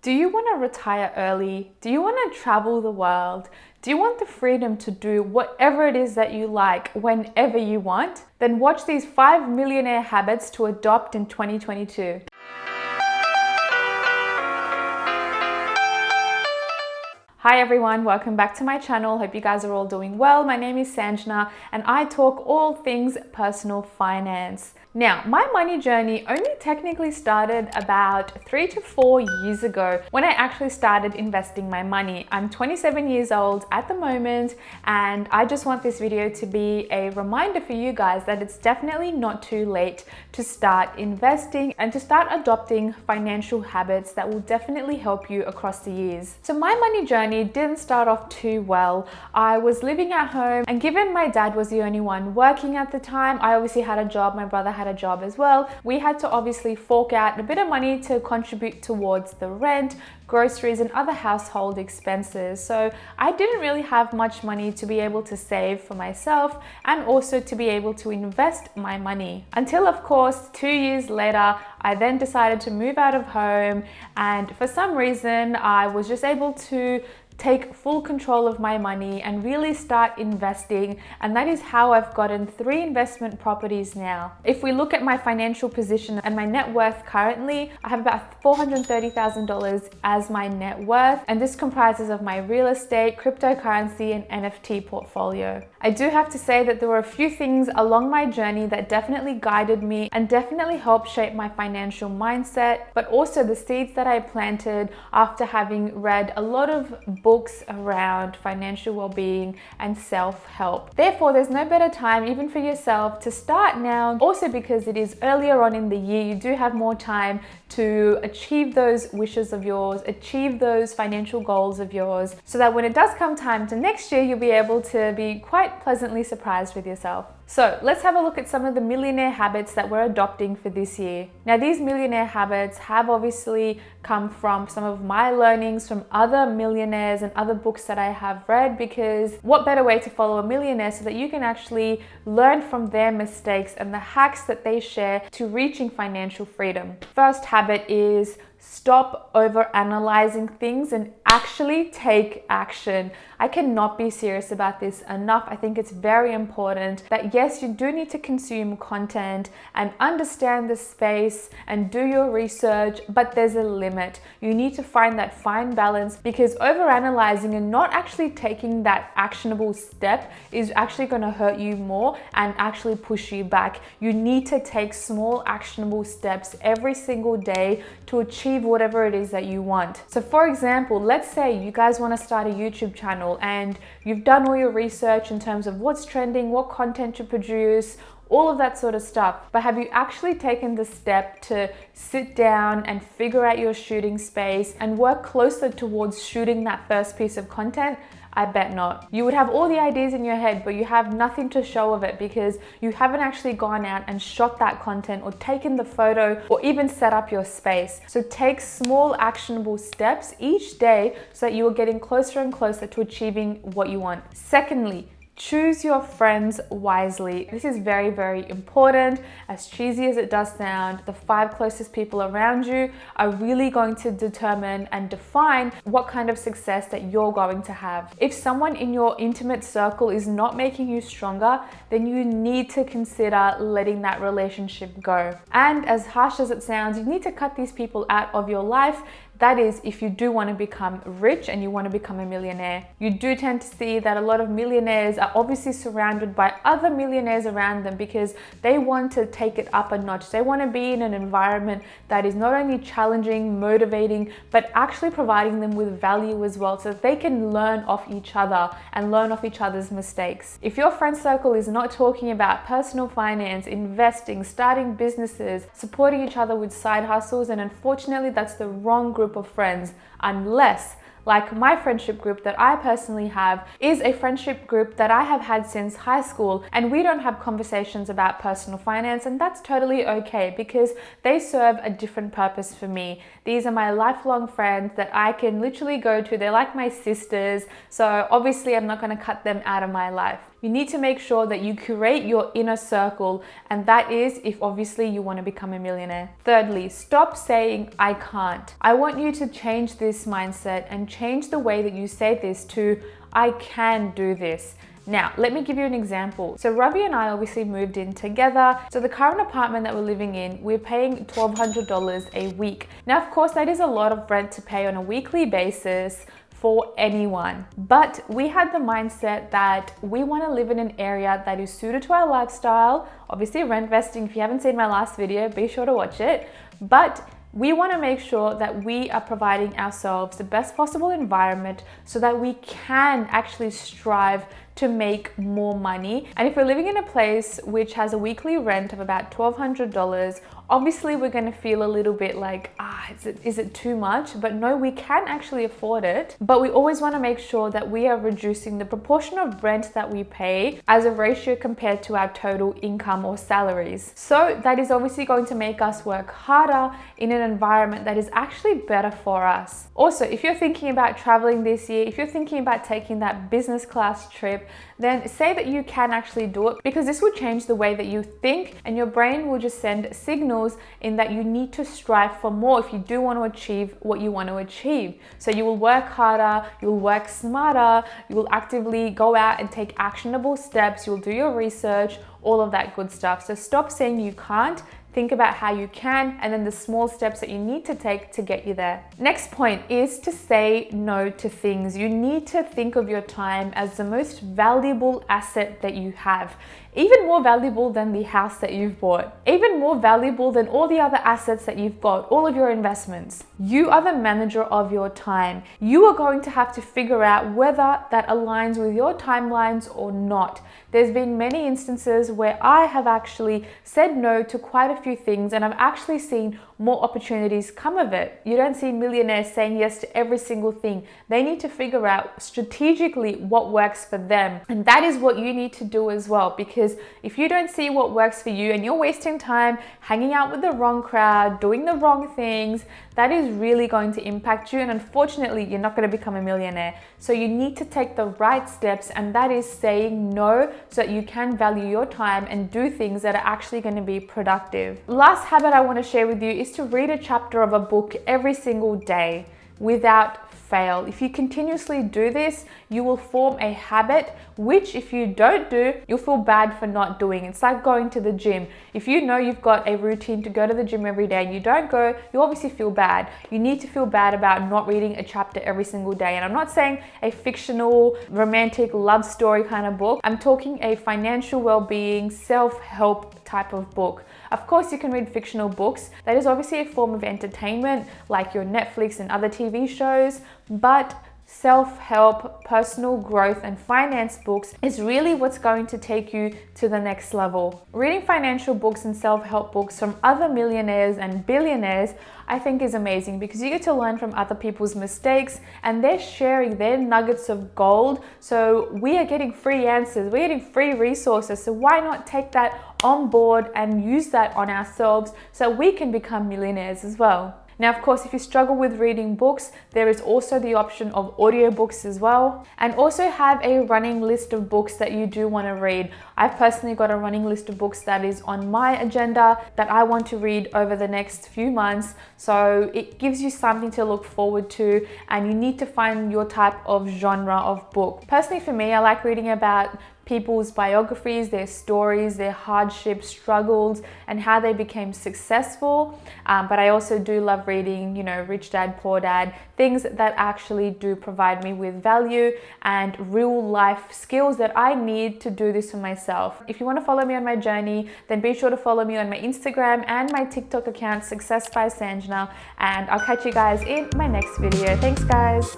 Do you want to retire early? Do you want to travel the world? Do you want the freedom to do whatever it is that you like whenever you want? Then watch these 5 millionaire habits to adopt in 2022. Hi everyone, welcome back to my channel. Hope you guys are all doing well. My name is Sanjna and I talk all things personal finance. Now, my money journey only technically started about 3 to 4 years ago when I actually started investing my money. I'm 27 years old at the moment, and I just want this video to be a reminder for you guys that it's definitely not too late to start investing and to start adopting financial habits that will definitely help you across the years. So my money journey didn't start off too well. I was living at home, and given my dad was the only one working at the time, I obviously had a job, my brother had a job as well. We had to obviously fork out a bit of money to contribute towards the rent, groceries and other household expenses. So I didn't really have much money to be able to save for myself and also to be able to invest my money. Until of course 2 years later, I then decided to move out of home, and for some reason I was just able to take full control of my money and really start investing, and that is how I've gotten 3 investment properties now. If we look at my financial position and my net worth currently, I have about $430,000 as my net worth, and this comprises of my real estate, cryptocurrency and NFT portfolio. I do have to say that there were a few things along my journey that definitely guided me and definitely helped shape my financial mindset, but also the seeds that I planted after having read a lot of books around financial well-being and self-help. Therefore, there's no better time even for yourself to start now. Also, because it is earlier on in the year, you do have more time to achieve those wishes of yours, achieve those financial goals of yours, so that when it does come time to next year, you'll be able to be quite pleasantly surprised with yourself. So let's have a look at some of the millionaire habits that we're adopting for this year. Now, these millionaire habits have obviously come from some of my learnings from other millionaires and other books that I have read, because what better way to follow a millionaire so that you can actually learn from their mistakes and the hacks that they share to reaching financial freedom. First habit is stop overanalyzing things and actually take action. I cannot be serious about this enough. I think it's very important that yes, you do need to consume content and understand the space and do your research, but there's a limit. You need to find that fine balance, because overanalyzing and not actually taking that actionable step is actually going to hurt you more and actually push you back. You need to take small actionable steps every single day to achieve whatever it is that you want. So for example, let's say you guys want to start a YouTube channel and you've done all your research in terms of what's trending, what content to produce, all of that sort of stuff. But have you actually taken the step to sit down and figure out your shooting space and work closer towards shooting that first piece of content? I bet not. You would have all the ideas in your head, but you have nothing to show of it because you haven't actually gone out and shot that content or taken the photo or even set up your space. So take small actionable steps each day so that you are getting closer and closer to achieving what you want. Secondly, choose your friends wisely. This is very, very important. As cheesy as it does sound, the 5 closest people around you are really going to determine and define what kind of success that you're going to have. If someone in your intimate circle is not making you stronger, then you need to consider letting that relationship go. And as harsh as it sounds, you need to cut these people out of your life. That is, if you do want to become rich and you want to become a millionaire. You do tend to see that a lot of millionaires are obviously surrounded by other millionaires around them because they want to take it up a notch. They want to be in an environment that is not only challenging, motivating, but actually providing them with value as well, so that they can learn off each other and learn off each other's mistakes. If your friend circle is not talking about personal finance, investing, starting businesses, supporting each other with side hustles, and unfortunately that's the wrong group of friends, unless, like my friendship group that I personally have is a friendship group that I have had since high school, and we don't have conversations about personal finance, and that's totally okay because they serve a different purpose for me. These are my lifelong friends that I can literally go to. They're like my sisters, so obviously I'm not going to cut them out of my life. You need to make sure that you curate your inner circle, and that is if obviously you want to become a millionaire. Thirdly, stop saying I can't. I want you to change this mindset and change the way that you say this to I can do this. Now, let me give you an example. So Ravi and I obviously moved in together. So the current apartment that we're living in, we're paying $1,200 a week. Now, of course, that is a lot of rent to pay on a weekly basis for anyone. But we had the mindset that we want to live in an area that is suited to our lifestyle. Obviously, rent vesting, if you haven't seen my last video, be sure to watch it. But we want to make sure that we are providing ourselves the best possible environment so that we can actually strive to make more money. And if we're living in a place which has a weekly rent of about $1,200, obviously we're going to feel a little bit like, is it too much? But no, we can actually afford it. But we always want to make sure that we are reducing the proportion of rent that we pay as a ratio compared to our total income or salaries. So that is obviously going to make us work harder in an environment that is actually better for us. Also, if you're thinking about traveling this year, if you're thinking about taking that business class trip, then say that you can actually do it, because this will change the way that you think, and your brain will just send signals in that you need to strive for more if you do want to achieve what you want to achieve. So you will work harder, you'll work smarter, you will actively go out and take actionable steps, you'll do your research, all of that good stuff. So stop saying you can't. Think about how you can, and then the small steps that you need to take to get you there. Next point is to say no to things. You need to think of your time as the most valuable asset that you have. Even more valuable than the house that you've bought. Even more valuable than all the other assets that you've got, all of your investments. You are the manager of your time. You are going to have to figure out whether that aligns with your timelines or not. There's been many instances where I have actually said no to quite a few things, and I've actually seen more opportunities come of it. You don't see millionaires saying yes to every single thing. They need to figure out strategically what works for them. And that is what you need to do as well, because if you don't see what works for you and you're wasting time hanging out with the wrong crowd, doing the wrong things, that is really going to impact you, and unfortunately you're not going to become a millionaire. So you need to take the right steps, and that is saying no so that you can value your time and do things that are actually going to be productive. Last habit I want to share with you is to read a chapter of a book every single day without fail. If you continuously do this, you will form a habit, which if you don't do, you'll feel bad for not doing. It's like going to the gym. If you know you've got a routine to go to the gym every day and you don't go, you obviously feel bad. You need to feel bad about not reading a chapter every single day. And I'm not saying a fictional, romantic love story kind of book. I'm talking a financial well-being, self-help type of book. Of course, you can read fictional books. That is obviously a form of entertainment, like your Netflix and other TV shows, but self-help, personal growth, and finance books is really what's going to take you to the next level. Reading financial books and self-help books from other millionaires and billionaires, I think is amazing, because you get to learn from other people's mistakes and they're sharing their nuggets of gold. So we are getting free answers, we're getting free resources. So why not take that on board and use that on ourselves so we can become millionaires as well? Now, of course, if you struggle with reading books, there is also the option of audiobooks as well. And also have a running list of books that you do want to read. I've personally got a running list of books that is on my agenda that I want to read over the next few months. So it gives you something to look forward to, and you need to find your type of genre of book. Personally, for me, I like reading about people's biographies, their stories, their hardships, struggles, and how they became successful. But I also do love reading, Rich Dad, Poor Dad, things that actually do provide me with value and real life skills that I need to do this for myself. If you want to follow me on my journey, then be sure to follow me on my Instagram and my TikTok account, Success by Sanjna, and I'll catch you guys in my next video. Thanks, guys.